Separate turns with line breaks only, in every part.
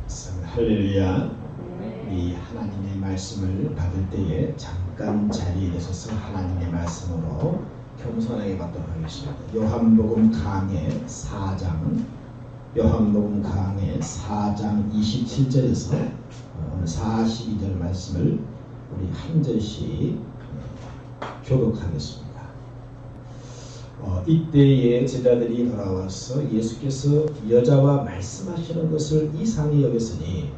할렐루야. 이 하나님의 말씀을 받을 때에 잠깐 자리에 일어서서 하나님의 말씀으로 겸손하게 받도록 하겠습니다. 요한복음 강해 4장 27절에서 42절 말씀을 우리 한 절씩 교독하겠습니다. 이때에 제자들이 돌아와서 예수께서 여자와 말씀하시는 것을 이상히 여겼으니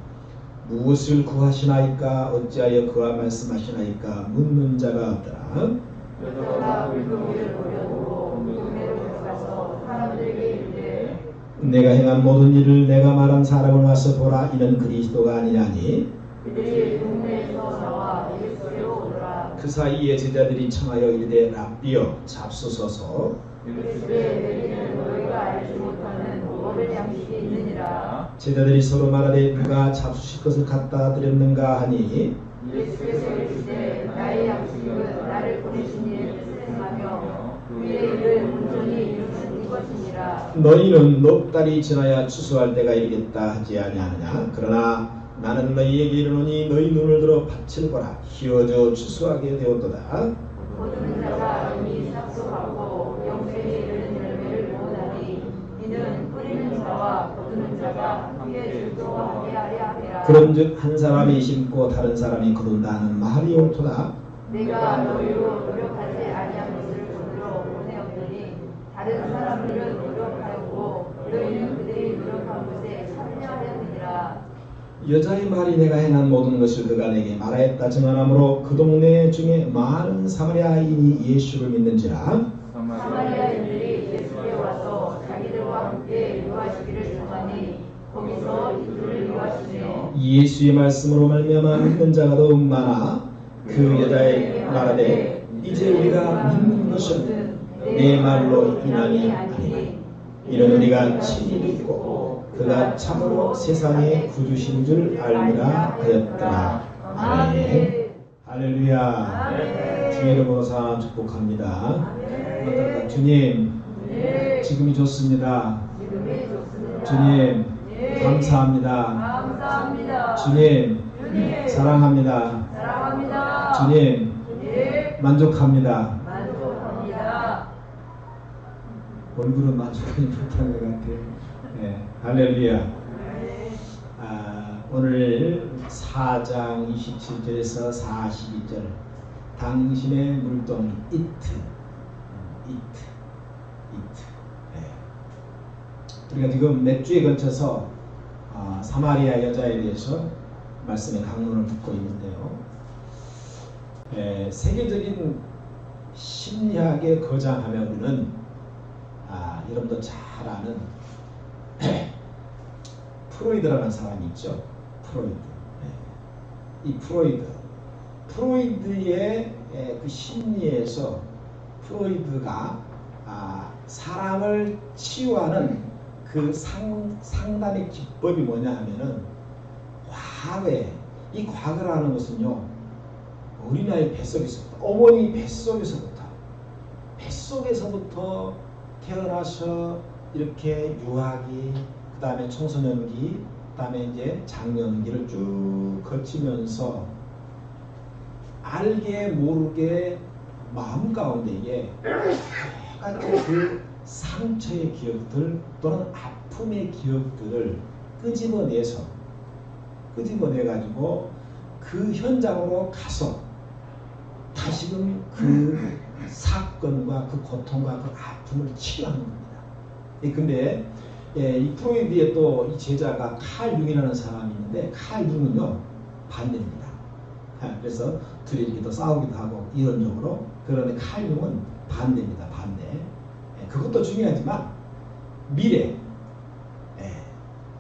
무엇을 구하시나이까 어찌하여 그와 말씀하시나이까 묻는 자가 없더라.
여자가 물고기를 버려두고 동네로 들어가서 사람들에게 이르되
내가 행한 모든 일을 내가 말한 사람을 와서 보라. 이는 그리스도가 아니냐니.
그들이 동네에서 나와 예수께로 오더라.
그 사이에 제자들이 청하여 이르되 랍비여 잡수소서.
예수의 내리는 너희가 알지 못하는 먹을 양식이 있느니라.
제자들이 서로 말하되 누가 잡수실 것을 갖다 드렸는가 하니
예수께서 이르시되 나의 양식은 나를 보내신 이의 뜻을 행하며 그의 일을 온전히 이루는 이것이니라.
너희는 넉 달이 지나야 추수할 때가 이르겠다 하지 아니하느냐. 그러나 나는 너희에게 이르노니 너희 눈을 들어 밭을 보라. 희어져 추수하게 되었도다.
모든 자가 이미 삭수하고 영생에 이르는 열매를 모으나니 이는 뿌리는 자와 거두는 자가 함께 줄도하게 하려 함이라.
그런즉 한 사람이 심고 다른 사람이 거둔다 하는 말이 옳도다.
내가 너희로 노력하지 아니한 것을 거두러 보내었더니 다른 사람들은 노력하였고 너희는 그들이 노력한 것에 참여하였느니라.
여자의 말이 내가 행한 모든 것을 그가 내게 말하였다 증언하므로 그 동네 중에 많은 사마리아인이 예수를 믿는지라.
사마리아인들이 예수께 와서 자기들과 함께 유하시기를 청하니 거기서 이들을 유하시며
예수의 말씀으로 말미암아 믿는 자가 더욱 많아. 그 여자의 말하되 이제 우리가 믿는 것은 내 말로 인함이 아니니 이는 우리가 친히 믿고 그가 참으로 세상의 구주신 줄 알미라 하였더라. 아멘. 할렐루야. 주의 이름으로 사 축복합니다. 주님, 지금이 좋습니다. 주님, 감사합니다. 주님, 사랑합니다. 주님, 만족합니다. 얼굴은 만족하지 못한 것 같아요. 네, 할렐루야. 오늘 4장 27절에서 42절 당신의 물동이 it. 네. 우리가 지금 몇 주에 걸쳐서 사마리아 여자에 대해서 말씀의 강론을 듣고 있는데요. 세계적인 심리학에 거장하면 우리는 여러분도 잘 아는 프로이드라는 사람이 있죠. 프로이드. 이 프로이드의 그 심리에서 프로이드가 사람을 치유하는 그 상담의 기법이 뭐냐 하면은 과거에 이 과거라는 것은요 어린아이 뱃속에서부터 어머니 뱃속에서부터 태어나서 이렇게 유아기, 그 다음에 청소년기, 그 다음에 이제 장년기를 쭉 거치면서 알게 모르게 마음 가운데에 그 상처의 기억들 또는 아픔의 기억들을 끄집어내가지고 그 현장으로 가서 다시금 그 사건과 그 고통과 그 아픔을 치유하는 겁니다. 근데 이 프로이드의 또 이 제자가 칼 융이라는 사람이 있는데 칼 융은요 반대입니다. 그래서 둘이 이렇게 또 싸우기도 하고 이론적으로. 그런데 칼 융은 반대입니다. 반대. 그것도 중요하지만 미래.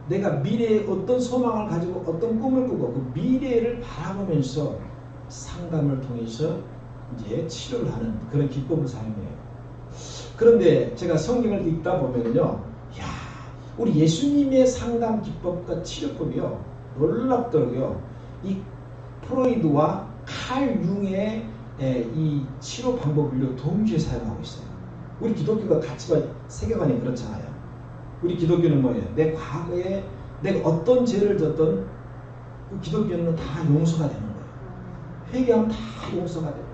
내가 미래에 어떤 소망을 가지고 어떤 꿈을 꾸고 그 미래를 바라보면서 상담을 통해서 이제 치료를 하는 그런 기법을 사용해요. 그런데 제가 성경을 읽다 보면요, 우리 예수님의 상담 기법과 치료법이요 놀랍더라고요. 이 프로이드와 칼 융의 이 치료 방법을 동시에 사용하고 있어요. 우리 기독교가 가치관 세계관이 그렇잖아요. 우리 기독교는 뭐예요? 내 과거에 내가 어떤 죄를 졌던 그 기독교는 다 용서가 되는 거예요. 회개하면 다 용서가 돼요.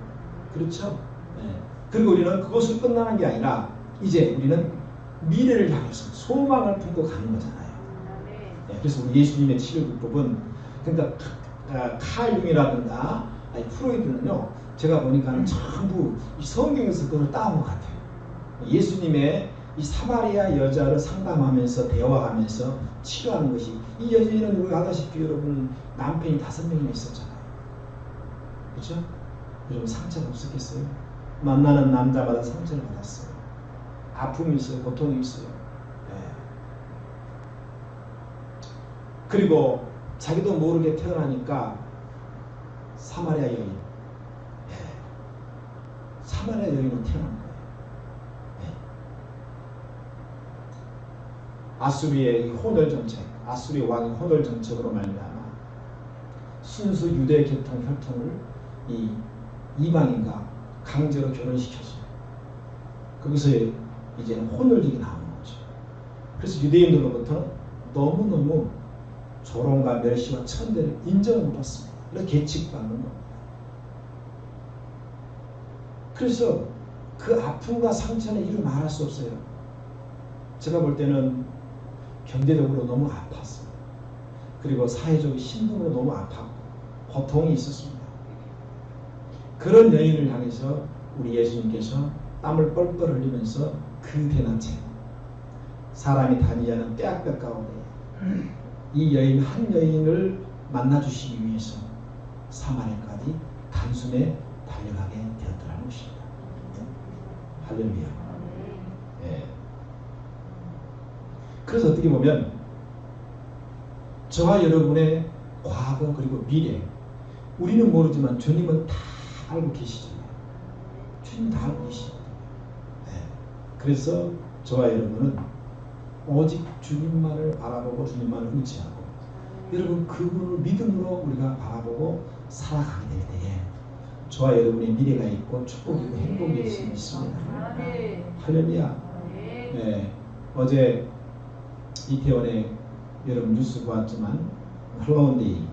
그렇죠? 네. 그리고 우리는 그것으로 끝나는 게 아니라 이제 우리는 미래를 향해서 소망을 품고 가는 거잖아요. 네. 그래서 우리 예수님의 치료기법은 그러니까 칼 융이라든가 프로이드는요, 제가 보니까는 전부 이 성경에서 그걸 따온 것 같아요. 예수님의 이 사마리아 여자를 상담하면서 대화하면서 치료하는 것이, 이 여자는 우리가 알다시피 여러분 남편이 5명이나 있었잖아요. 그렇죠? 여러분 상처가 없었겠어요? 만나는 남자마다 상처를 받았어요. 아픔이 있어요. 고통이 있어요. 네. 그리고 자기도 모르게 태어나니까 사마리아 여인, 네. 사마리아 여인으로 태어난 거예요. 네. 아수리의 혼혈 정책, 아수리 왕의 혼혈 정책으로 말미암아 순수 유대 계통 혈통을 이 이방인과 강제로 결혼시켰어요. 거기서 이제는 혼혈족이 나오는 거죠. 그래서 유대인들로부터 너무너무 조롱과 멸시와 천대를 인정을 못 받습니다. 그래서 계칙받는 겁니다. 그래서 그 아픔과 상처는 이루 말할 수 없어요. 제가 볼 때는 경제적으로 너무 아팠어요. 그리고 사회적 신분으로 너무 아팠고 고통이 있었습니다. 그런 여인을 향해서 우리 예수님께서 땀을 뻘뻘 흘리면서 그 대낮에 사람이 다니지 않은 떼약볕 가운데 이 여인 한 여인을 만나주시기 위해서 사마리아까지 단숨에 달려가게 되었더라는 것입니다. 할렐루야. 네. 그래서 어떻게 보면 저와 여러분의 과거 그리고 미래, 우리는 모르지만 주님은 다 알고 계시잖아요. 주님 다 알고 계시잖아요. 네. 그래서 저와 여러분은 오직 주님만을 바라보고 주님만을 의지하고, 여러분 그분을 믿음으로 우리가 바라보고 살아가게 될 때에 저와 여러분의 미래가 있고 축복이고 행복이 있을 수 있습니다. 할렐루야. 네. 어제 이태원에 여러분 뉴스 보았지만 할로윈데이,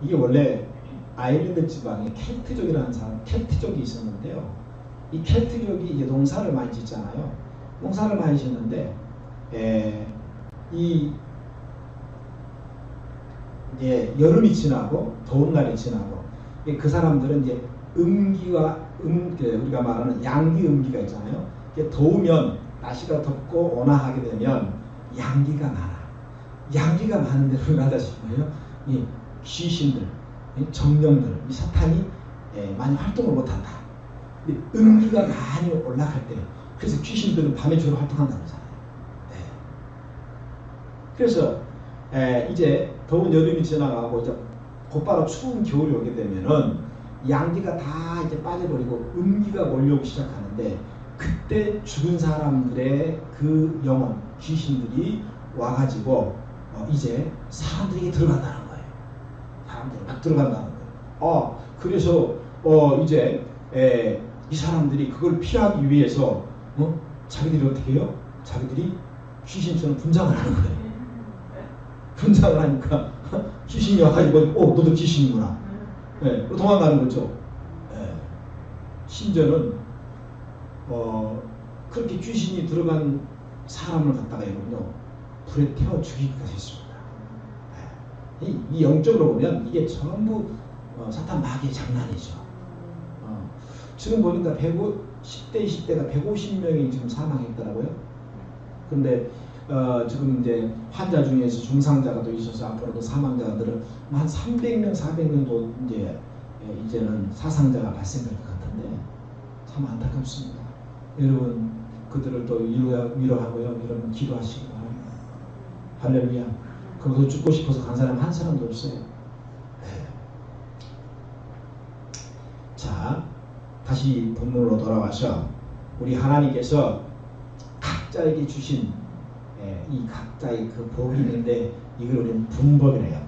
이게 원래 아일랜드 지방에 켈트족이라는 사람, 켈트족이 있었는데요. 이 켈트족이 이제 농사를 많이 짓잖아요. 농사를 많이 짓는데 이제 여름이 지나고 더운 날이 지나고 그 사람들은 이제 음기와 우리가 말하는 양기 음기가 있잖아요. 더우면 날씨가 덥고 온화하게 되면 양기가 많아. 양기가 많은데 불가다시 뭐예요? 이 귀신들, 이 정령들, 이 사탄이 많이 활동을 못한다. 음기가 많이 올라갈 때, 그래서 귀신들은 밤에 주로 활동한다고 하잖아요. 네. 그래서 이제 더운 여름이 지나가고 이제 곧바로 추운 겨울이 오게 되면은 양기가 다 이제 빠져버리고 음기가 몰려오기 시작하는데, 그때 죽은 사람들의 그 영혼, 귀신들이 와가지고 이제 사람들에게 들어간다는 거예요. 사람들이 막 들어간다는 거예요. 그래서 이제 이 사람들이 그걸 피하기 위해서 자기들이 어떻게 해요? 자기들이 귀신처럼 분장을 하는 거예요. 분장을 하니까 귀신이 와가지고 너도 귀신이구나. 네, 도망가는 거죠. 네. 심지어는 그렇게 귀신이 들어간 사람을 갖다가 여러분요 불에 태워 죽이기까지 했습니다. 네. 이 영적으로 보면 이게 전부 사탄 마귀의 장난이죠. 지금 보니까 10대 20대가 150명이 지금 사망했더라고요. 그런데 지금 이제 환자 중에서 중상자가 또 있어서 앞으로 그 사망자가 늘어 한 300명, 400명도 이제는 사상자가 발생될 것 같은데 참 안타깝습니다. 여러분 그들을 또 위로하고요. 여러분 기도하시기 바랍니다. 할렐루야. 거기서 죽고 싶어서 간 사람 한 사람도 없어요. 네. 자, 다시 본문으로 돌아와서 우리 하나님께서 각자에게 주신 이 각자의 그 복이 있는데 이걸 우리는 분복이라 해요.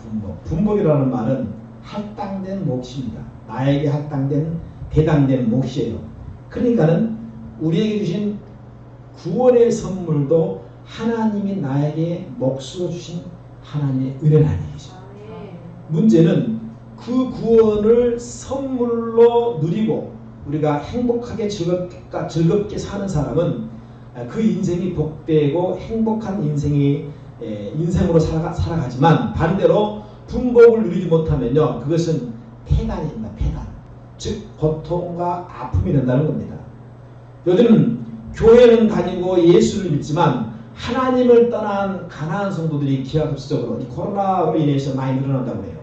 분복이라는 말은 할당된 몫입니다. 나에게 할당된 대당된 몫이에요. 그러니까는 우리에게 주신 구원의 선물도 하나님이 나에게 몫으로 주신 하나님의 은혜라는 얘기죠. 문제는 그 구원을 선물로 누리고 우리가 행복하게 즐겁게 사는 사람은 그 인생이 복되고 행복한 인생으로 살아가지만 반대로 분복을 누리지 못하면요, 그것은 폐단입니다. 폐단. 즉 고통과 아픔이 된다는 겁니다. 요즘 교회는 다니고 예수를 믿지만 하나님을 떠난 가난한 성도들이 기하급수적으로 이 코로나로 인해서 많이 늘어난다고 해요.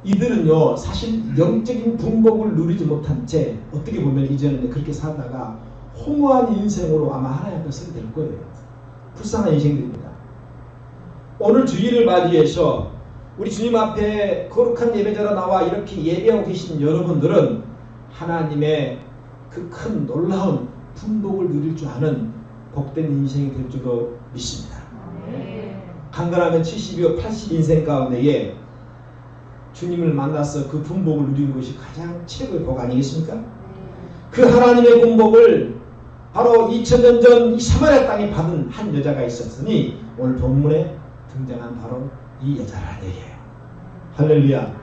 이들은요 사실 영적인 분복을 누리지 못한 채 어떻게 보면 이제는 그렇게 살다가 허무한 인생으로 아마 하나님 앞에 서게 될 거예요. 불쌍한 인생들입니다. 오늘 주일을 맞이해서 우리 주님 앞에 거룩한 예배자로 나와 이렇게 예배하고 계신 여러분들은 하나님의 그 큰 놀라운 분복을 누릴 줄 아는 복된 인생이 될 줄로 믿습니다. 강건하면 70이요 80 인생 가운데에 주님을 만나서 그 분복을 누리는 것이 가장 최고의 복 아니겠습니까? 그 하나님의 분복을 바로 2000년 전 이 사마리아 땅에 받은 한 여자가 있었으니 오늘 본문에 등장한 바로 이 여자라는 얘기예요. 할렐루야.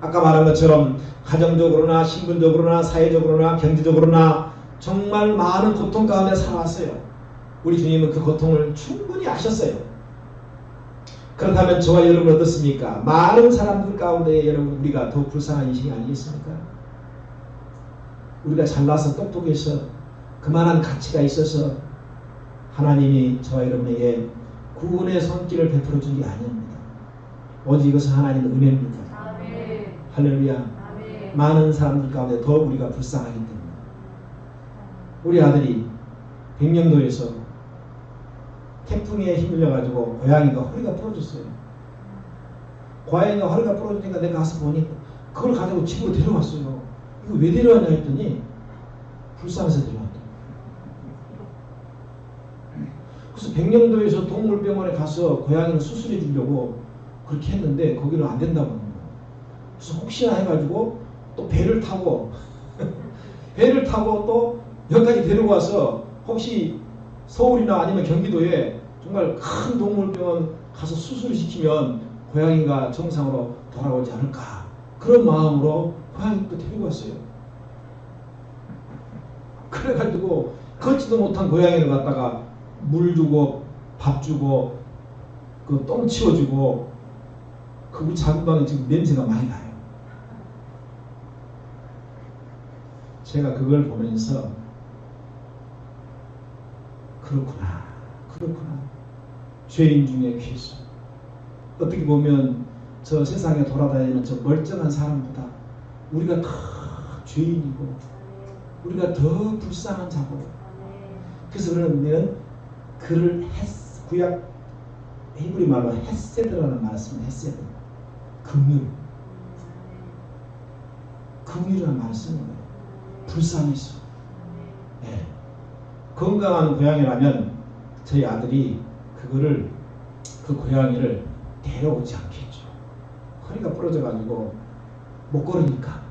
아까 말한 것처럼 가정적으로나 신분적으로나 사회적으로나 경제적으로나 정말 많은 고통 가운데 살아왔어요. 우리 주님은 그 고통을 충분히 아셨어요. 그렇다면 저와 여러분 어떻습니까? 많은 사람들 가운데 여러분 우리가 더 불쌍한 인생이 아니겠습니까? 우리가 잘나서 똑똑해서 그만한 가치가 있어서 하나님이 저와 여러분에게 구원의 손길을 베풀어 준 게 아닙니다. 오직 이것은 하나님의 은혜입니다. 아멘. 할렐루야. 아멘. 많은 사람들 가운데 더 우리가 불쌍하기 때문에 우리 아들이 백령도에서 태풍에 휘밀려가지고 고양이가 허리가 부러졌어요. 고양이가 허리가 부러지니까 내가 가서 보니 그걸 가지고 집으로 데려왔어요. 이거 왜 데려왔냐 했더니 불쌍해서 데려왔다. 그래서 백령도에서 동물병원에 가서 고양이를 수술해 주려고 그렇게 했는데 거기는 안 된다고 하는 거예요. 그래서 혹시나 해가지고 또 배를 타고 또 여기까지 데리고 와서 혹시 서울이나 아니면 경기도에 정말 큰 동물병원 가서 수술을 시키면 고양이가 정상으로 돌아오지 않을까 그런 마음으로 고양이 또 데리고 왔어요. 그래가지고 걷지도 못한 고양이를 갖다가 물 주고 밥 주고 그 똥 치워주고 그 우리 작은 방에 지금 냄새가 많이 나요. 제가 그걸 보면서 그렇구나. 죄인 중에 귀수. 어떻게 보면 저 세상에 돌아다니는 저 멀쩡한 사람보다 우리가 더 죄인이고 우리가 더 불쌍한 자고 그래서 그러면 그를 구약 히브리 말로 헤세드라는 말을 씁니다. 헤세드. 긍휼이라는 말을 쓰는 거예요. 불쌍해서. 네. 건강한 고양이라면 저희 아들이 그 고양이를 데려오지 않겠죠. 허리가 부러져가지고 못 걸으니까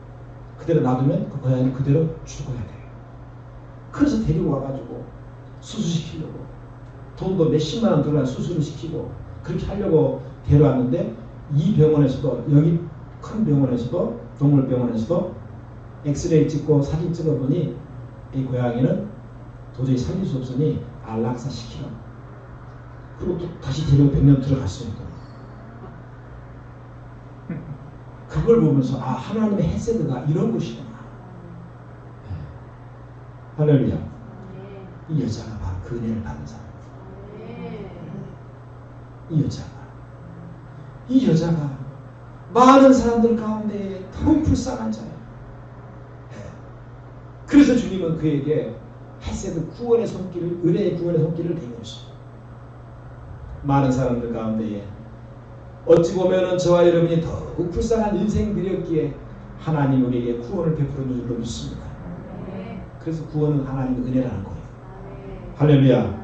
그대로 놔두면 그 고양이는 그대로 죽어야 돼요. 그래서 데리고 와가지고 수술시키려고 돈도 몇십만 원 들어간 수술을 시키고 그렇게 하려고 데려왔는데 이 병원에서도 여기 큰 병원에서도 동물병원에서도 엑스레이 찍고 사진 찍어보니 이 고양이는 도저히 살릴 수 없으니 안락사 시키라. 그리고 또 다시 데리고 병원 들어갔어요. 그걸 보면서 아 하나님의 헤세드가 이런 것이구나. 할렐루야. 이 여자가 바로 그 은혜를 받은 사람. 이 여자가 많은 사람들 가운데 더욱 불쌍한 자예요. 그래서 주님은 그에게 헤세드 구원의 손길을 은혜의 구원의 손길을 대주셨어요. 많은 사람들 가운데에 어찌 보면은 저와 여러분이 더욱 불쌍한 인생들이었기에 하나님 우리에게 구원을 베풀어 준 줄로 믿습니다. 그래서 구원은 하나님의 은혜라는 거예요. 할렐루야.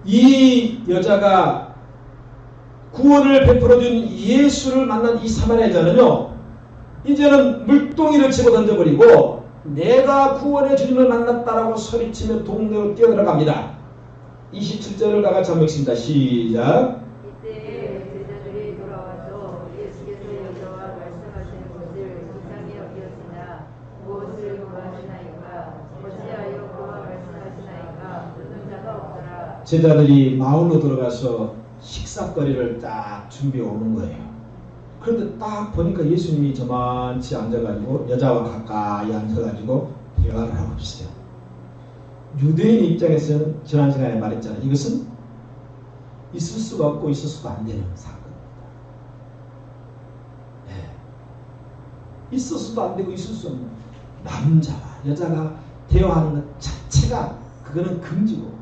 이 여자가 구원을 베풀어 준 예수를 만난 이 사마리아 여자는요 이제는 물동이를 집어 던져버리고 내가 구원의 주님을 만났다라고 소리치며 동네로 뛰어들어갑니다. 27절을 다 같이 한번 읽습니다. 시작.
이때 제자들이 돌아와서 예수께서 여자와 말씀하시는 것을 이상히 여기었으나 무엇을 구하시나이까 어찌하여 그와 말씀하시나이까 듣는 자가 없더라.
제자들이 마을로 들어가서 식사거리를 딱 준비해 오는 거예요. 그런데 딱 보니까 예수님이 저만치 앉아가지고 여자와 가까이 앉아가지고 대화를 하고 있어요. 유대인 입장에서는 지난 시간에 말했잖아요. 이것은 있을 수가 없고 있을 수가 안 되는 사건입니다. 네. 있을 수도 안 되고 있을 수 없는 남자와 여자가 대화하는 것 자체가 그거는 금지고,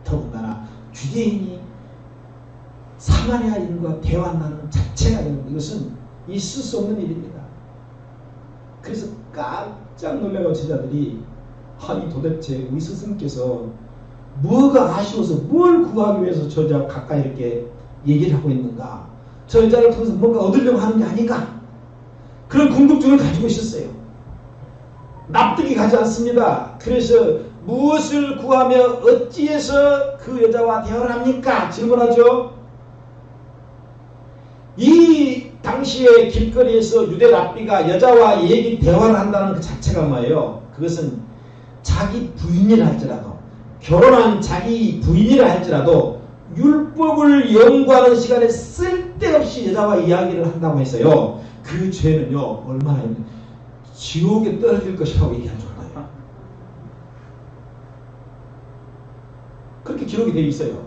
더군다나 주대인이 사마리아인과 대화하는 자체가 되는 이것은 있을 수 없는 일입니다. 그래서 깜짝 놀라고 제자들이 아니 도대체 우리 스승께서 뭐가 아쉬워서 뭘 구하기 위해서 저 여자와 가까이 이렇게 얘기를 하고 있는가, 저 여자를 통해서 뭔가 얻으려고 하는 게 아닌가, 그런 궁금증을 가지고 있었어요. 납득이 가지 않습니다. 그래서 무엇을 구하며 어찌해서 그 여자와 대화를 합니까? 질문하죠. 이 당시에 길거리에서 유대 랍비가 여자와 대화를 한다는 그 자체가 뭐예요? 그것은 자기 부인이라 할지라도, 결혼한 자기 부인이라 할지라도 율법을 연구하는 시간에 쓸데없이 여자와 이야기를 한다고 해서요, 그 죄는요 얼마나 지옥에 떨어질 것이라고 얘기한 정도예요. 그렇게 기록이 되어 있어요.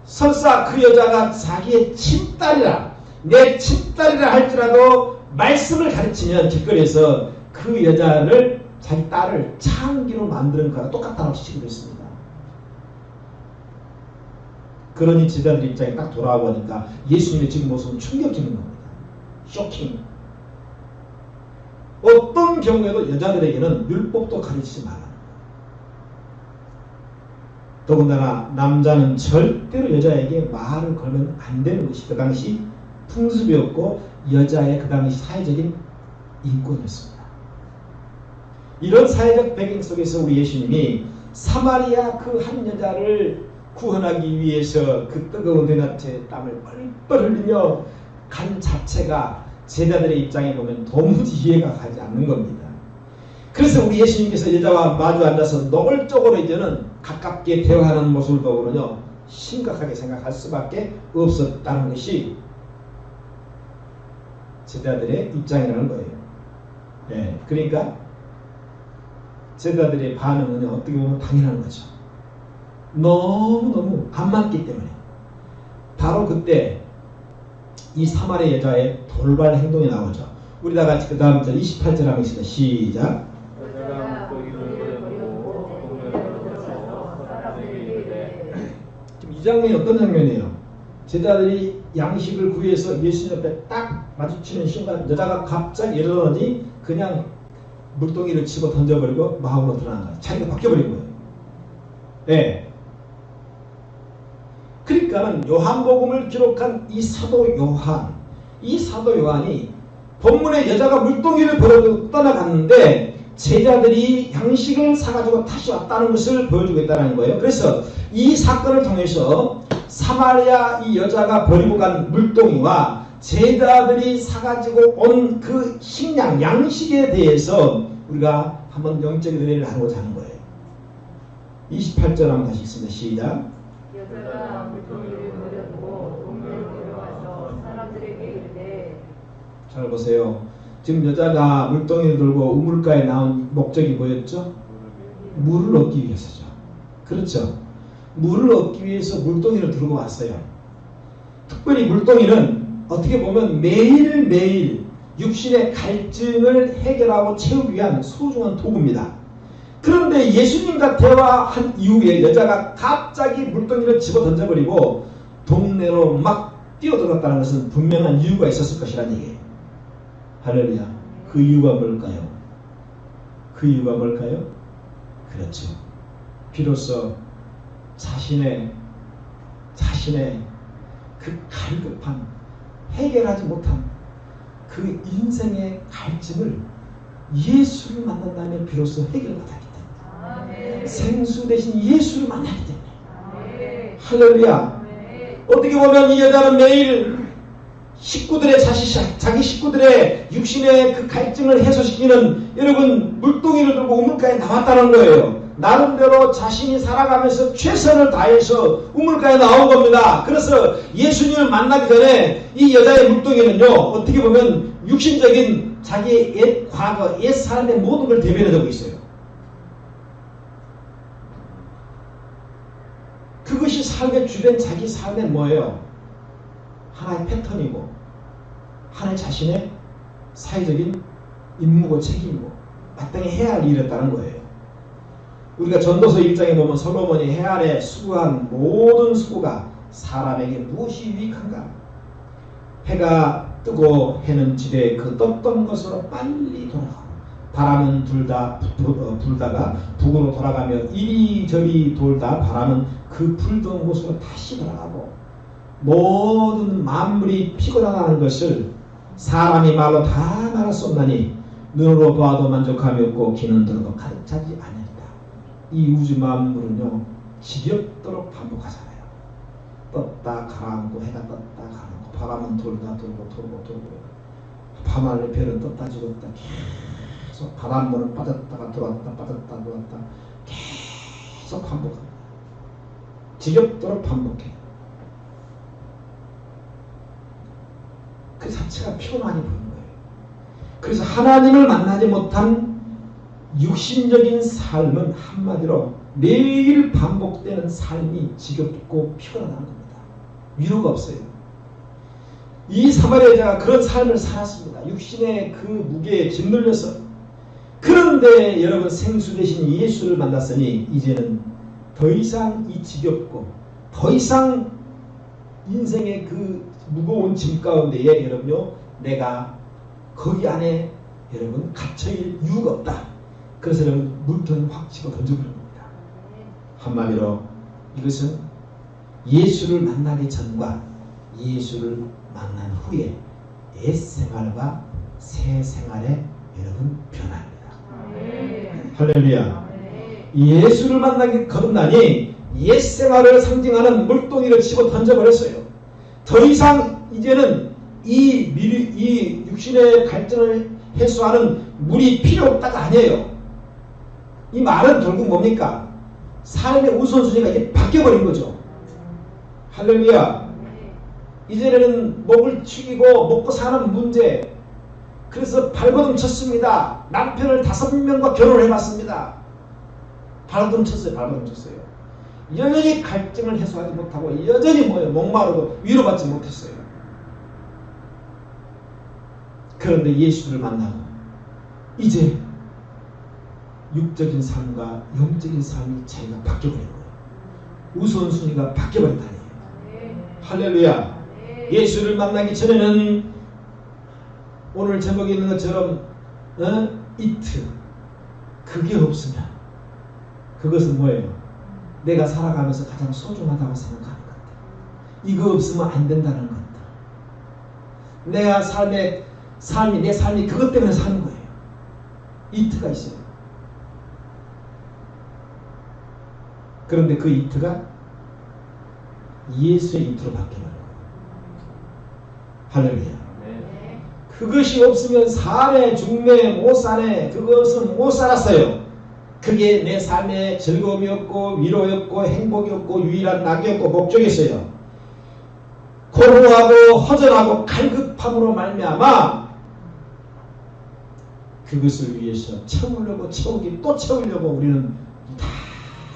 설사 그 여자가 자기의 친딸이라, 내 친딸이라 할지라도 말씀을 가르치면 길거리에서 그 여자를, 자기 딸을 창기로 만드는 거랑 똑같다고 지적을 했습니다. 그러니 제자들 입장에 딱 돌아와 보니까 예수님의 지금 모습은 충격적인 겁니다. 쇼킹. 어떤 경우에도 여자들에게는 율법도 가르치지 말라. 더군다나 남자는 절대로 여자에게 말을 걸면 안 되는 것이 그 당시 풍습이었고 여자의 그 당시 사회적인 인권이었습니다. 이런 사회적 배경 속에서 우리 예수님이 사마리아 그 한 여자를 구원하기 위해서 그 뜨거운 대낮에 땀을 뻘뻘 흘리며 간 자체가 제자들의 입장에 보면 도무지 이해가 가지 않는 겁니다. 그래서 우리 예수님께서 여자와 마주 앉아서 노골적으로 이제는 가깝게 대화하는 모습을 보고는요 심각하게 생각할 수밖에 없었다는 것이 제자들의 입장이라는 거예요. 네, 그러니까 제자들의 반응은 어떻게 보면 당연한 거죠. 너무너무 안 맞기 때문에. 바로 그때 이 사마리아 여자의 돌발 행동이 나오죠. 우리 다 같이 그 다음 절 28절 하겠습니다. 시작. 지금 이 장면이 어떤 장면이에요? 제자들이 양식을 구해서 예수님 옆에 딱 마주치는 순간 여자가 갑자기 일어나더니 그냥 물동이를 집어 던져버리고 마음으로 드러난 거예요. 자리가 바뀌어버린 거예요. 네. 그러니까는 요한복음을 기록한 이 사도 요한이 본문에 여자가 물동이를 버리고 떠나갔는데 제자들이 양식을 사가지고 다시 왔다는 것을 보여주고 있다는 거예요. 그래서 이 사건을 통해서 사마리아 이 여자가 버리고 간 물동이와 제자들이 사가지고 온 그 식량, 양식에 대해서 우리가 한번 영적인 은혜를 하고자 하는 거예요. 28절 한번 다시 읽습니다. 시작.
여자가 물동이를 버려두고 동네로 들어와서 사람들에게 이르되.
잘 보세요. 지금 여자가 물동이를 들고 우물가에 나온 목적이 뭐였죠? 물을 얻기 위해서죠. 그렇죠. 물을 얻기 위해서 물동이를 들고 왔어요. 특별히 물동이는 어떻게 보면 매일매일 육신의 갈증을 해결하고 채우기 위한 소중한 도구입니다. 그런데 예수님과 대화한 이후에 여자가 갑자기 물동이를 집어 던져버리고 동네로 막 뛰어들었다는 것은 분명한 이유가 있었을 것이라는 얘기예요. 할렐루야. 그 이유가 뭘까요? 그 이유가 뭘까요? 그렇죠. 비로소 자신의 그 갈급한 해결하지 못한 그 인생의 갈증을 예수를 만난다면 비로소 해결받았기 때문에 생수 대신 예수를 만나기 때문에 할렐루야. 어떻게 보면 이 여자는 매일 식구들의 자기 식구들의 육신의 그 갈증을 해소시키는 여러분 물동이를 들고 우물가에 나왔다는 거예요. 나름대로 자신이 살아가면서 최선을 다해서 우물가에 나온 겁니다. 그래서 예수님을 만나기 전에 이 여자의 물동이는요, 어떻게 보면 육신적인 자기의 옛 과거, 옛 삶의 모든 걸 대변해주고 있어요. 그것이 삶의 주된 자기 삶의 뭐예요? 하나의 패턴이고 하나의 자신의 사회적인 임무고 책임이고 마땅히 해야 할 일이었다는 거예요. 우리가 전도서 1장에 보면 솔로몬이 해안에 수고한 모든 수고가 사람에게 무엇이 유익한가? 해가 뜨고 해는 지대 그 떴던 것으로 빨리 돌아가고 바람은 불다가 북으로 돌아가며 이리저리 돌다 바람은 그 불던 곳으로 다시 돌아가고 모든 만물이 피곤하다는 것을 사람이 말로 다 말할 수 없나니 눈으로 보아도 만족함이 없고 귀는 들어도 가득 차지 아니하리라. 이 우주 만물은요 지겹도록 반복하잖아요. 떴다 가라앉고 해가 떴다 가라앉고 바람은 돌다 돌고 밤하늘 별은 떴다 죽었다 계속 바람문은 빠졌다가 들어왔다 빠졌다 들어왔다 계속 반복합니다. 지겹도록 반복해요. 그 자체가 피곤하게 보이는 거예요. 그래서 하나님을 만나지 못한 육신적인 삶은 한마디로 매일 반복되는 삶이 지겹고 피곤하다는 겁니다. 위로가 없어요. 이 사마리아 여자가 그런 삶을 살았습니다. 육신의 그 무게에 짓눌려서. 그런데 여러분 생수 대신 예수를 만났으니 이제는 더 이상 이 지겹고 더 이상 인생의 그 무거운 짐 가운데에 여러분요 내가 거기 안에 여러분 갇혀있을 이유가 없다. 그래서 여러분 물통을 확 집어 던져버린 겁니다. 한마디로 이것은 예수를 만나기 전과 예수를 만난 후에 옛 생활과 새 생활의 여러분 변화입니다. 할렐루야. 예수를 만나기 거듭나니 옛 생활을 상징하는 물동이를 집어 던져버렸어요. 더 이상 이제는 이 육신의 갈증을 해소하는 물이 필요 없다가 아니에요. 이 말은 결국 뭡니까? 삶의 우선순위가 이제 바뀌어버린 거죠. 할렐루야. 이제는 목을 축이고 먹고 사는 문제. 그래서 발버둥 쳤습니다. 남편을 5명과 결혼을 해봤습니다. 발버둥 쳤어요. 여전히 갈증을 해소하지 못하고 여전히 목마르고 위로받지 못했어요. 그런데 예수를 만나고 이제 육적인 삶과 영적인 삶이 차이가 바뀌어버린 거예요. 우선순위가 바뀌어버렸다니. 할렐루야. 예수를 만나기 전에는 오늘 제목에 있는 것처럼 이트 그게 없으면 그것은 뭐예요? 내가 살아가면서 가장 소중하다고 생각하는 것들. 이거 없으면 안 된다는 것들. 내 삶이 그것 때문에 사는 거예요. 이트가 있어요. 그런데 그 이트가 예수의 이트로 바뀌어버려요. 할렐루야. 그것이 없으면 삶의 중매 못 사네. 그것은 못 살았어요. 그게 내 삶의 즐거움이었고 위로였고 행복이었고 유일한 낙이었고 목적이었어요. 고루하고 허전하고 갈급함으로 말미암아 그것을 위해서 채우기 또 채우려고 우리는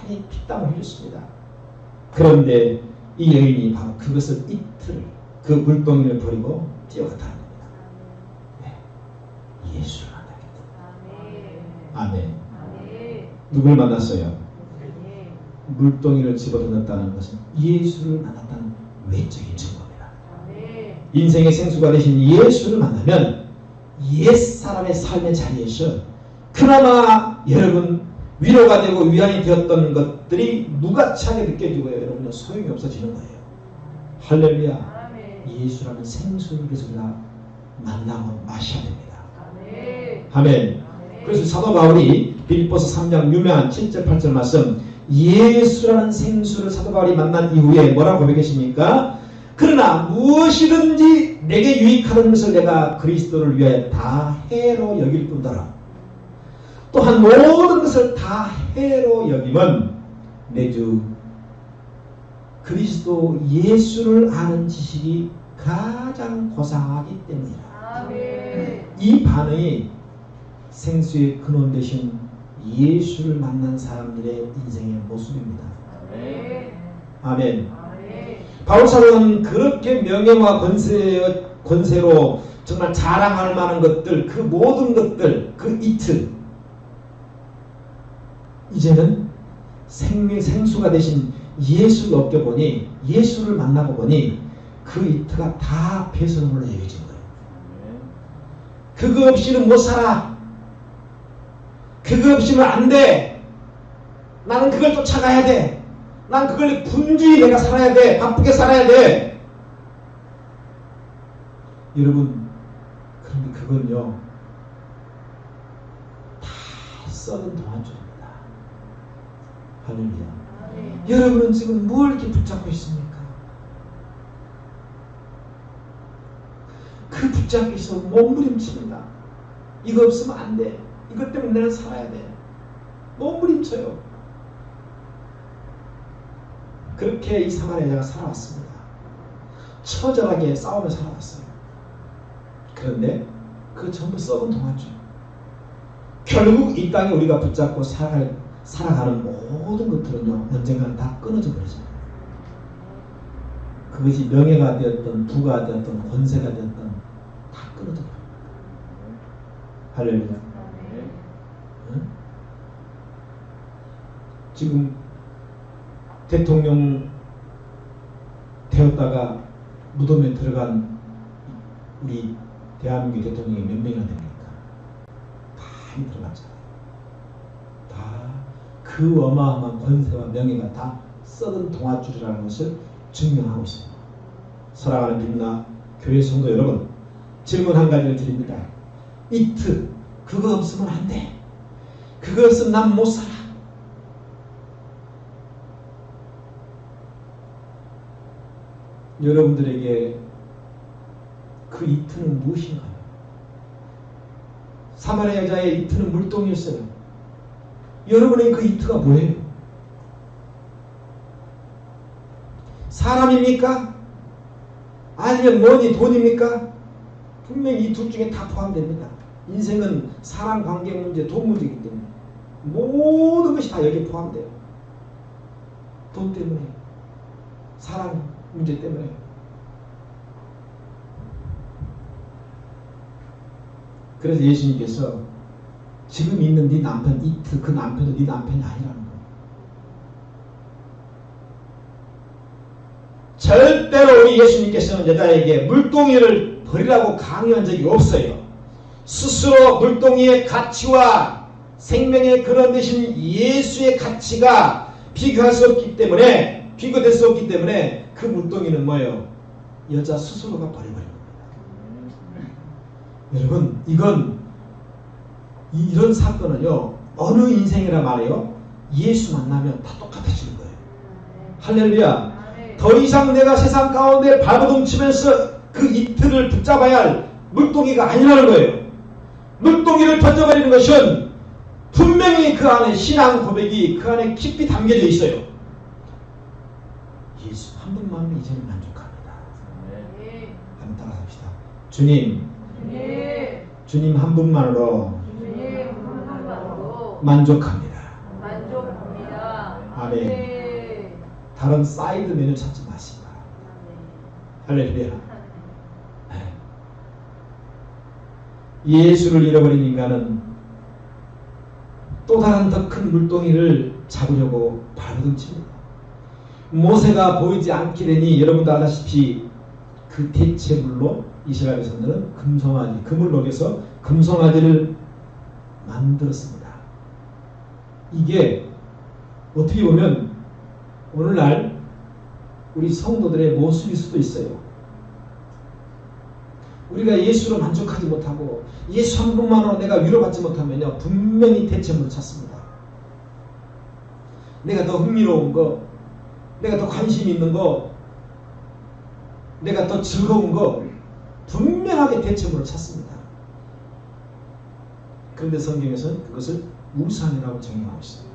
많이 피땀을 흘렸습니다. 그런데 이 여인이 바로 그것을 그 물동이를 버리고 뛰어갔다는 겁니다. 네. 예수를 만나겠다. 아멘. 누굴 만났어요? 물동이를 집어던졌다는 것은 예수를 만났다는 외적인 증거입니다. 인생의 생수가 되신 예수를 만나면 옛사람의 삶의 자리에서 그나마 여러분 위로가 되고 위안이 되었던 것들이 무가치하게 느껴지고요. 여러분은 소용이 없어지는 거예요. 할렐루야. 예수라는 생수를 계속 우리가 만나고 마셔야 됩니다. 아멘. 그래서 사도 바울이 빌립보서 3장 유명한 7절 8절 말씀, 예수라는 생수를 사도 바울이 만난 이후에 뭐라고 고백했습니까? 그러나 무엇이든지 내게 유익하는 것을 내가 그리스도를 위하여 다 해로 여길 뿐더러 또한 모든 것을 다 해로 여김은 내 주 그리스도 예수를 아는 지식이 가장 고상하기 때문이라.
아멘.
이 반응이 생수의 근원 되신 예수를 만난 사람들의 인생의 모습입니다. 아멘. 바울 사도는 그렇게 명예와 권세로 정말 자랑할 만한 것들, 그 모든 것들, 그 이틀, 이제는 생수가 되신 예수를 얻겨보니, 예수를 만나고 보니 그 이틀가 다 배선으로 여겨진 거예요. 그거 없이는 못 살아. 그거 없이는 안 돼. 나는 그걸 쫓아가야 돼. 난 그걸 분주히 내가 살아야 돼. 바쁘게 살아야 돼. 여러분, 그런데 그건요, 다 썩은 동안줄입니다. 할렐루야. 여러분은 지금 뭘 이렇게 붙잡고 있습니까? 그 붙잡고 있어 몸부림칩니다. 이거 없으면 안 돼. 이것 때문에 내가 살아야 돼. 몸부림쳐요. 그렇게 이 사마리아 여자가 살아왔습니다. 처절하게 싸우며 살아왔어요. 그런데 그 전부 썩은 동안줄. 결국 이 땅에 우리가 붙잡고 살아가는 모든 것들은요, 언젠가는 다 끊어져 버리죠. 그것이 명예가 되었던, 부가 되었던, 권세가 되었던, 다 끊어져 버려요. 할렐루야. 응? 지금 대통령 되었다가 무덤에 들어간 우리 대한민국 대통령이 몇 명이나 됩니까? 많이 들어갔잖아요. 그 어마어마한 권세와 명예가 다 썩은 동아줄이라는 것을 증명하고 있습니다. 사랑하는 빛나 교회 성도 여러분, 질문 한 가지를 드립니다. 이트, 그거 없으면 안 돼. 그거 없으면 난 못 살아. 여러분들에게 그 이트는 무엇인가요? 사마리아 여자의 이트는 물동이었어요. 여러분의 그 이트가 뭐예요? 사람입니까? 아니면 뭐니 돈입니까? 분명히 이 둘 중에 다 포함됩니다. 인생은 사람 관계 문제, 돈 문제이기 때문에 모든 것이 다 여기에 포함돼요. 돈 때문에, 사랑 문제 때문에. 그래서 예수님께서 지금 있는 네 남편 이트, 그 남편도 네 남편이 아니라는 거예요. 절대로 우리 예수님께서는 여자에게 물동이를 버리라고 강요한 적이 없어요. 스스로 물동이의 가치와 생명의 근원 되신 예수의 가치가 비교될 수 없기 때문에 그 물동이는 뭐예요? 여자 스스로가 버려버린 겁니다. 여러분, 이런 사건은요, 어느 인생이라 말이에요, 예수 만나면 다 똑같아지는 거예요. 할렐루야. 더 이상 내가 세상 가운데 발버둥치면서 그 이틀을 붙잡아야 할 물동이가 아니라는 거예요. 물동이를 던져버리는 것은 분명히 그 안에 신앙 고백이 그 안에 깊이 담겨져 있어요. 예수 한 분만으로 이제는 만족합니다. 한번 따라합시다. 주님 한 분만으로 만족합니다. 아멘. 다른 사이드 메뉴 찾지 마시기 바랍니다. 할렐루야. 예수를 잃어버린 인간은 또 다른 더 큰 물동이를 잡으려고 발버둥칩니다. 모세가 보이지 않게 되니 여러분도 아다시피 그 대체물로 이스라엘 백성들은 금송아지, 금을 녹여서 금송아지를 만들었습니다. 이게 어떻게 보면 오늘날 우리 성도들의 모습일 수도 있어요. 우리가 예수로 만족하지 못하고 예수 한 분만으로 내가 위로받지 못하면요 분명히 대체물을 찾습니다. 내가 더 흥미로운 거, 내가 더 관심 있는 거, 내가 더 즐거운 거 분명하게 대체물을 찾습니다. 그런데 성경에서는 그것을 우상이라고 정의하고 있습니다.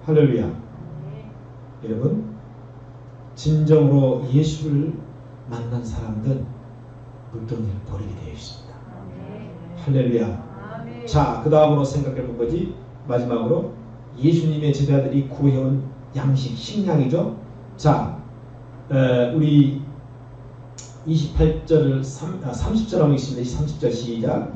할렐루야. 여러분, 진정으로 예수를 만난 사람들은 물동이를 버리게 되어 있습니다. 할렐루야. 자, 그 다음으로 생각해 본 거지. 마지막으로 예수님의 제자들이 구해온 양식, 식량이죠. 자, 우리 28절을 30절 한번 있습니다. 30절 시작.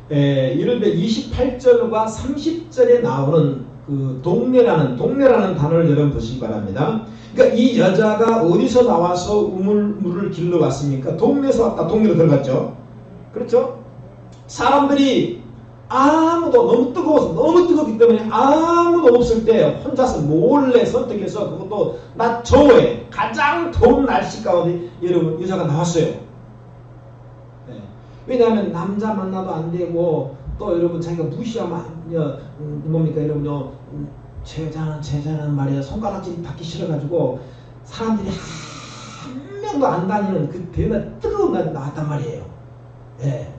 이런데 28절과 30절에 나오는 그 동네라는 단어를 여러분 보시기 바랍니다. 그러니까 이 여자가 어디서 나와서 우물물을 길러 왔습니까? 동네에서 왔다. 동네로 들어갔죠. 그렇죠? 사람들이 아무도 너무 뜨거워서 너무 뜨겁기 때문에 아무도 없을 때 혼자서 몰래 선택해서 그것도 낮 저에 가장 더운 날씨 가운데 여러분 여자가 나왔어요. 네. 왜냐하면 남자 만나도 안 되고 또 여러분 자기가 무시하면 뭡니까 여러분요 제자는 말이야 손가락질이 받기 싫어가지고 사람들이 한 명도 안 다니는 그 대낮 뜨거운 날이 나왔단 말이에요. 네.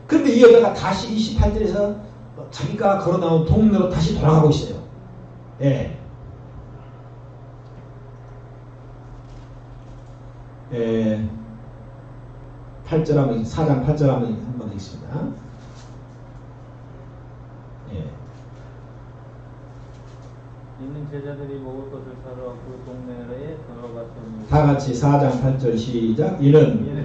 그런데 이 여자가 다시 28절에서 자기가 걸어 나온 동네로 다시 돌아가고 있어요. 예. 8절 하면 4장 8절 하면 한 번 더 있습니다. 예.
있는 제자들이 먹을 것을 사러 그 동네에 들어갔습니다.
다 같이 4장 8절 시작. 이는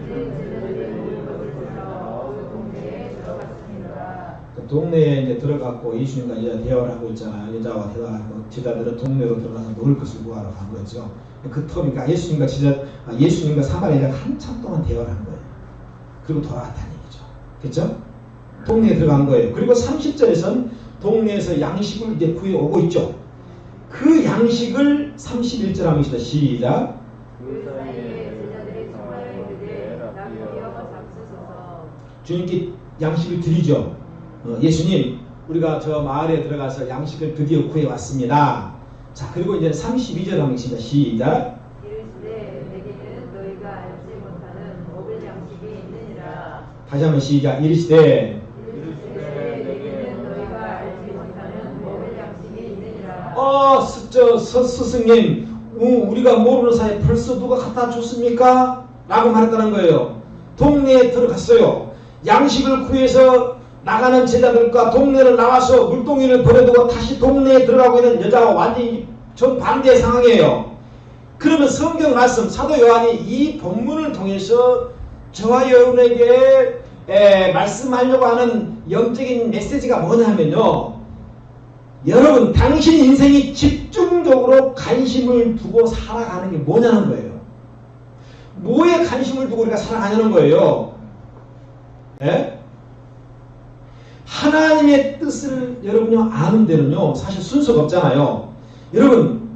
동네에 이제 들어갔고 예수님과 여자 대화를 하고 있잖아요. 여자와 대화하고 제자들은 동네로 들어가서 먹을 것을 구하러 간 거죠. 그 터니까 예수님과 사마리아가 한참 동안 대화를 한 거예요. 그리고 돌아갔다는 얘기죠. 그렇죠? 동네에 들어간 거예요. 그리고 30절에서는 동네에서 양식을 이제 구해 오고 있죠. 그 양식을 31절 하면 시작.
그 사이에 제자들이 정말 이르되 납기어가 잡수소서.
주님께 양식을 드리죠. 예수님, 우리가 저 마을에 들어가서 양식을 드디어 구해 왔습니다. 자, 그리고 이제 32절 하면 시작.
이르시되 내게는 너희가 알지 못하는 먹을 양식이 있느니라.
다시 한번 시작. 이르시되
내게는 너희가 알지 못하는 먹을 양식이 있느니라.
스승님, 우리가 모르는 사이에 벌써 누가 갖다 줬습니까? 라고 말했다는 거예요. 동네에 들어갔어요. 양식을 구해서 나가는 제자들과 동네를 나와서 물동이를 버려두고 다시 동네에 들어가고 있는 여자와 완전히 정반대의 상황이에요. 그러면 성경 말씀 사도 요한이 이 본문을 통해서 저와 여러분에게 말씀하려고 하는 영적인 메시지가 뭐냐면요. 여러분, 당신 인생이 집중적으로 관심을 두고 살아가는 게 뭐냐는 거예요. 뭐에 관심을 두고 우리가 살아가냐는 거예요. 예? 하나님의 뜻을 여러분요 아는 데는요 사실 순서가 없잖아요. 여러분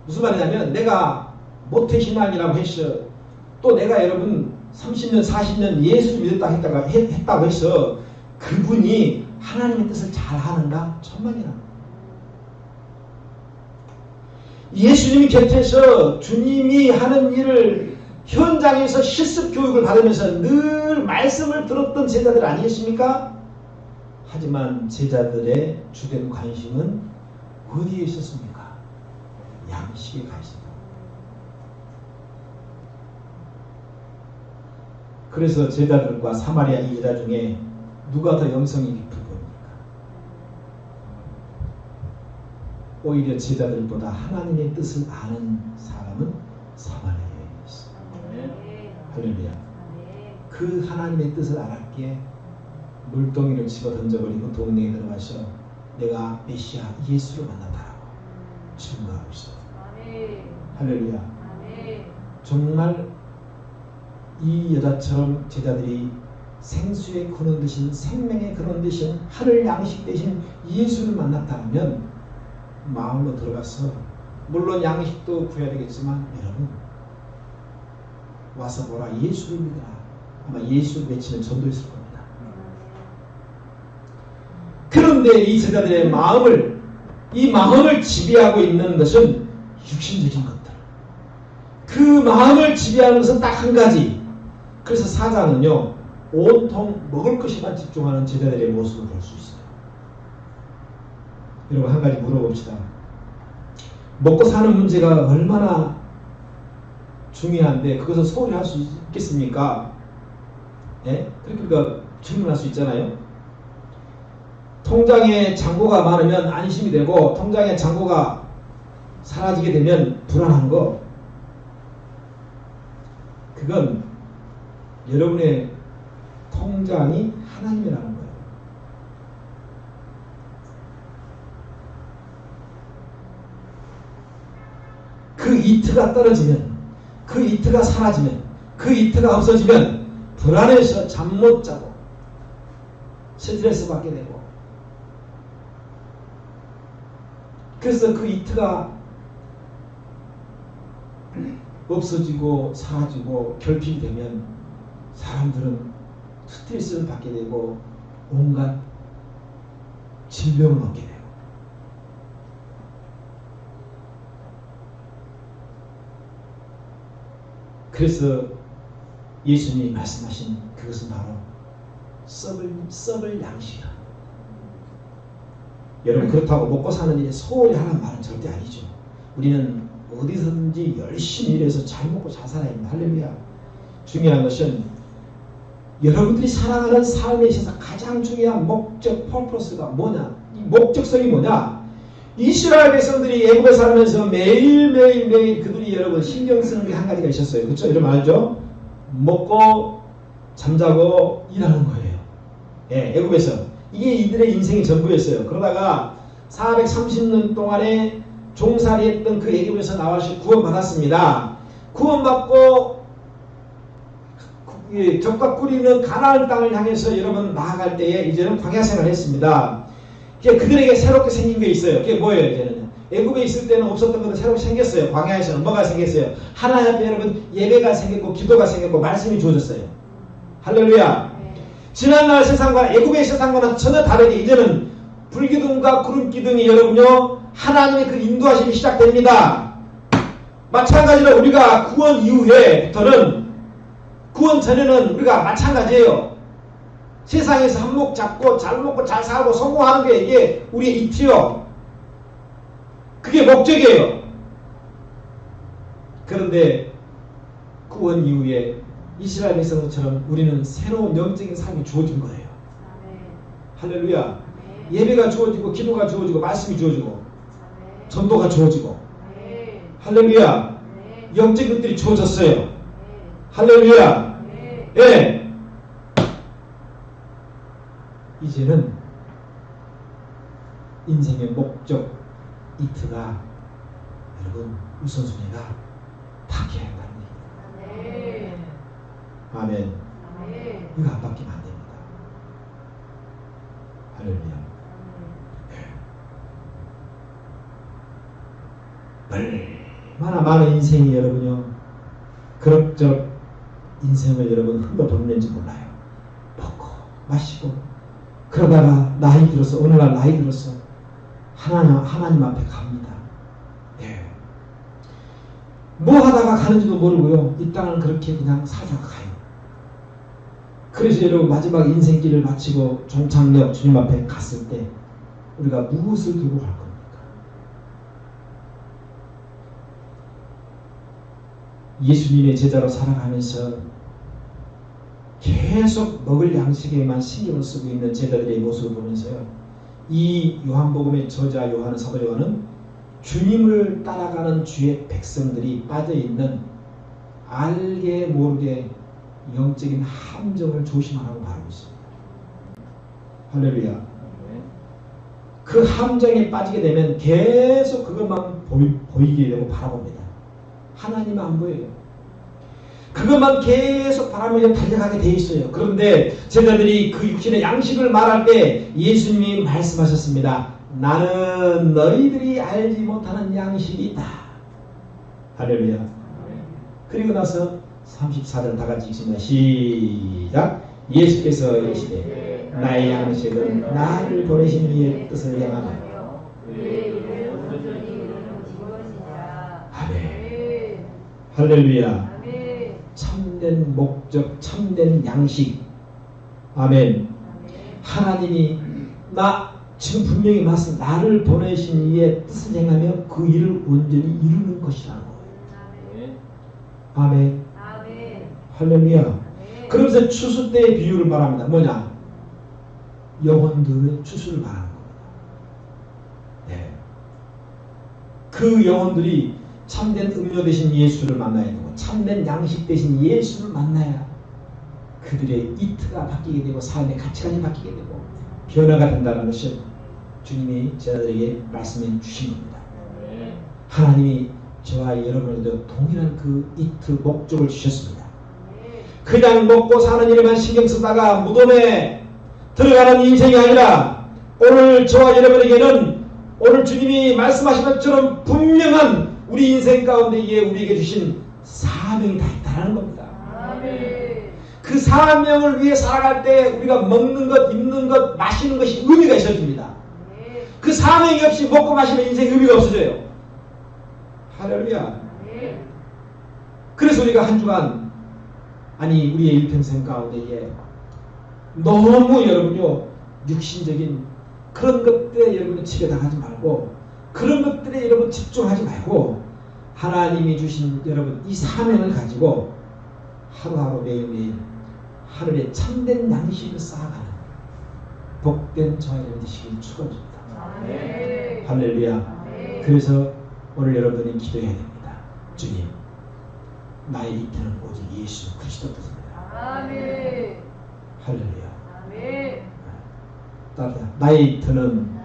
무슨 말이냐면 내가 모태신앙이라고 했어. 또 내가 여러분 30년 40년 예수를 믿었다 했다고 해서 그분이 하나님의 뜻을 잘 하는가? 천만이나. 예수님이 곁에서 주님이 하는 일을 현장에서 실습 교육을 받으면서 늘 말씀을 들었던 제자들 아니겠습니까? 하지만 제자들의 주된 관심은 어디에 있었습니까? 양식에 가 있습니다. 그래서 제자들과 사마리아 이 여자 중에 누가 더 영성이 깊은 겁니까? 오히려 제자들보다 하나님의 뜻을 아는 사람은 사마리아에 있습니다. 할렐루야. 그 하나님의 뜻을 알았기에 물동이를 집어 던져버리고 동네에 들어가서 내가 메시아 예수를 만났다라고 증거하고 있어요. 할렐루야. 정말 이 여자처럼 제자들이 생수의 근원 되신 생명의 근원 되신 하늘 양식 되신 예수를 만났다면 마음으로 들어가서 물론 양식도 구해야 되겠지만 여러분 와서 보라 예수를 믿으라. 아마 예수 외치는 전도였을 겁니다. 그런데 이 제자들의 이 마음을 지배하고 있는 것은 육신적인 것들. 그 마음을 지배하는 것은 딱 한 가지. 그래서 사자는요 온통 먹을 것에만 집중하는 제자들의 모습을 볼 수 있어요. 여러분 한 가지 물어봅시다. 먹고 사는 문제가 얼마나 중요한데 그것을 소홀히 할 수 있겠습니까? 예? 그러니까 질문할 수 있잖아요. 통장에 잔고가 많으면 안심이 되고 통장에 잔고가 사라지게 되면 불안한 거. 그건 여러분의 통장이 하나님이라는 거예요. 그 이트가 떨어지면, 그 이트가 사라지면, 그 이트가 없어지면 불안해서 잠 못 자고 스트레스 받게 되고, 그래서 그 이트가 없어지고 사라지고 결핍이 되면 사람들은 스트레스를 받게 되고 온갖 질병을 얻게 돼요. 그래서 예수님이 말씀하신 그것은 바로 썩을 양식이라. 여러분 그렇다고 먹고 사는 일에 소홀히 하는 말은 절대 아니죠. 우리는 어디서든지 열심히 일해서 잘 먹고 잘 살아야 합니다. 할렐루야. 중요한 것은 여러분들이 살아가는 삶에 있어서 가장 중요한 목적, 퍼포스가 뭐냐? 이 목적성이 뭐냐? 이스라엘 백성들이 애굽에 살면서 매일 그들이 여러분 신경 쓰는 게 한 가지가 있었어요. 그렇죠? 여러분 알죠? 먹고 잠자고 일하는 거예요. 예, 애굽에서. 이게 이들의 인생의 전부였어요. 그러다가 430년 동안에 종살이했던 그 애굽에서 나와서 구원받았습니다. 구원받고 적과 꿀이는 가나안 땅을 향해서 여러분 나아갈 때에 이제는 광야 생활을 했습니다. 그들에게 새롭게 생긴 게 있어요. 그게 뭐예요? 이제는 애굽에 있을 때는 없었던 것도 새롭게 생겼어요. 광야에서는 뭐가 생겼어요? 하나님 앞에 여러분 예배가 생겼고 기도가 생겼고 말씀이 주어졌어요. 할렐루야. 지난날 세상과 애굽의 세상과는 전혀 다르게 이제는 불기둥과 구름기둥이 여러분요 하나님의 그 인도하심이 시작됩니다. 마찬가지로 우리가 구원 이후에부터는 구원 전에는 우리가 마찬가지예요. 세상에서 한몫 잡고 잘 먹고 잘 살고 성공하는 게 이게 우리의 이치요. 그게 목적이에요. 그런데 구원 이후에 이스라엘 백성처럼 우리는 새로운 영적인 삶이 주어진 거예요. 할렐루야. 예배가 주어지고 기도가 주어지고 말씀이 주어지고 전도가 주어지고 할렐루야. 영적인 것들이 주어졌어요. 할렐루야. 예. 이제는 인생의 목적 이트가 여러분 우선순위가 바뀌어야 한다는 얘기입니다. 아멘. 이거 안 바뀌면 안 됩니다. 할렐루야. 얼마나 많은 인생이 여러분요 그럭저럭 인생을 여러분 흘러보내는지 몰라요. 먹고 마시고 그러다가 나이 들어서 어느 날 나이 들어서 하나님 앞에 갑니다. 예. 뭐 하다가 가는지도 모르고요. 이 땅을 그렇게 그냥 살다가 가요. 그래서 여러분 마지막 인생길을 마치고 종착역 주님 앞에 갔을 때 우리가 무엇을 들고 갈 겁니까? 예수님의 제자로 살아가면서 계속 먹을 양식에만 신경을 쓰고 있는 제자들의 모습을 보면서요. 이 요한복음의 저자 요한은 사도 요한은 주님을 따라가는 주의 백성들이 빠져있는 알게 모르게 영적인 함정을 조심하라고 말하고 있습니다. 할렐루야. 그 함정에 빠지게 되면 계속 그것만 보이게 되고 바라봅니다. 하나님은 안 보여요. 그것만 계속 바라보며 달려가게 돼 있어요. 그런데 제자들이 그 육신의 양식을 말할 때 예수님이 말씀하셨습니다. 나는 너희들이 알지 못하는 양식이 있다. 할렐루야. 그리고 나서 34절 다 같이 읽습니다. 시작. 예수께서 이르시되 나의 양식은 나를 보내신 이의 뜻을 행하며. 아멘. 할렐루야. 참된 목적, 참된 양식. 아멘. 하나님이 지금 분명히 말씀, 나를 보내신 이의 뜻을 행하며 그 일을 온전히 이루는 것이라는 거예요. 아멘. 할렐루야. 그러면서 추수 때의 비유를 말합니다. 뭐냐? 영혼들의 추수를 말하는 겁니다. 네. 그 영혼들이 참된 음료 대신 예수를 만나야 되고 참된 양식 대신 예수를 만나야 그들의 이트가 바뀌게 되고 삶의 가치관이 바뀌게 되고 변화가 된다는 것을 주님이 저들에게 말씀해 주신 겁니다. 하나님이 저와 여러분에게도 동일한 그 이트 목적을 주셨습니다. 그냥 먹고 사는 일에만 신경 쓰다가 무덤에 들어가는 인생이 아니라 오늘 저와 여러분에게는 오늘 주님이 말씀하신 것처럼 분명한 우리 인생 가운데에 우리에게 주신 사명이 다 있다는 겁니다. 그 사명을 위해 살아갈 때 우리가 먹는 것, 입는 것, 마시는 것이 의미가 있어집니다. 그 사명이 없이 먹고 마시면 인생의 의미가 없어져요. 할렐루야. 그래서 우리가 한 주간 우리의 일평생 가운데에 너무 여러분요 육신적인 그런 것들에 여러분이 치려당하지 말고 그런 것들에 여러분 집중하지 말고 하나님이 주신 여러분 이 사명을 가지고 하루하루 매일매일 하늘의 참된 양식을 쌓아가는 복된 저와 여러분 되시길 축원합니다. 할렐루야. 그래서 오늘 여러분이 기도해야 됩니다. 주님, 나의 이태는 오직 예수 그리스도 뜻입니다. 할렐루야. 따라서 나의 이태는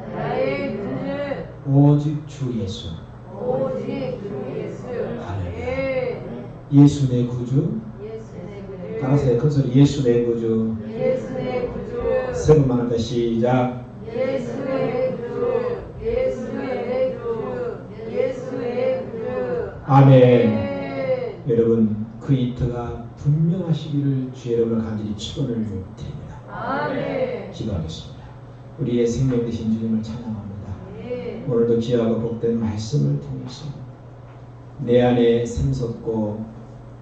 오직 주 예수. 할렐루야. 예수 내 구주. 따라서 큰 소리 예수 내 구주. 세 번만 합니다. 시작. 아멘. 여러분 그 이트가 분명하시기를 주 여러분을 간절히 축원을 드립니다. 아멘. 기도하겠습니다. 우리의 생명 되신 주님을 찬양합니다. 오늘도 귀하고 복된 말씀을 통해서 내 안에 샘솟고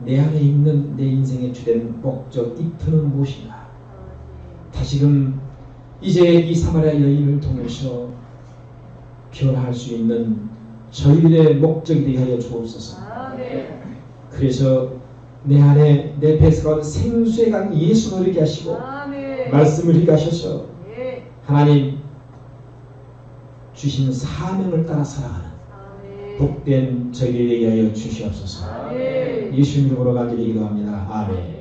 내 안에 있는 내 인생의 주된 목적 이트는 무엇인가? 다시금 이제 이 사마리아 여인을 통해서 변화할 수 있는 저희들의 목적이 되게 하여 주옵소서. 그래서 내 안에 내 뱃속에 생수의 강 예수를 흐르게 하시고 말씀을 흐르게 하셔서 하나님 주신 사명을 따라 살아가는 복된 저희들에게 하여 주시옵소서. 예수님 이름으로 간절히 기도합니다. 아멘.